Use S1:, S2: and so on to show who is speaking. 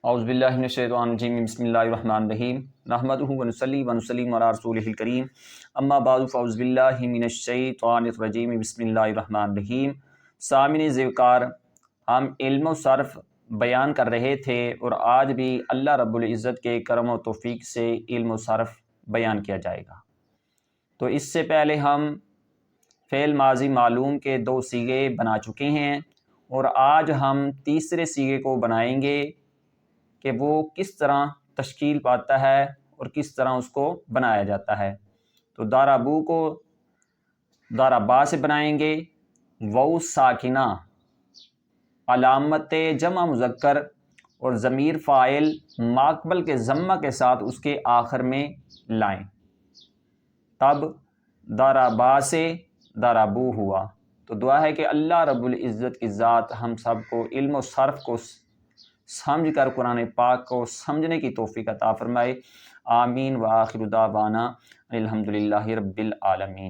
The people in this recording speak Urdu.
S1: اعوذ باللہ من الشیطان الرجیم بسم اللہ الرحمن الرحیم نحمدہ ونصلی ونسلم علی رسولہ الکریم اما بعد فاعوذ باللہ من الشیطان الرجیم بسم اللہ الرحمن الرحیم۔ سامعین ذوقار، ہم علم و صرف بیان کر رہے تھے اور آج بھی اللہ رب العزت کے کرم و توفیق سے علم و صرف بیان کیا جائے گا۔ تو اس سے پہلے ہم فعل ماضی معلوم کے 2 صیغے بنا چکے ہیں اور آج ہم تیسرے صیغے کو بنائیں گے کہ وہ کس طرح تشکیل پاتا ہے اور کس طرح اس کو بنایا جاتا ہے۔ تو دارابو کو دارابا سے بنائیں گے۔ واو ساکنہ علامت جمع مذکر اور ضمیر فاعل ماقبل کے ضمہ کے ساتھ اس کے آخر میں لائیں، تب دارابا سے دارابو ہوا۔ تو دعا ہے کہ اللہ رب العزت کی ذات ہم سب کو علم و صرف کو سمجھ کر قرآن پاک کو سمجھنے کی توفیق عطا فرمائے۔ آمین وآخر دعوانا الحمدللہ رب العالمین۔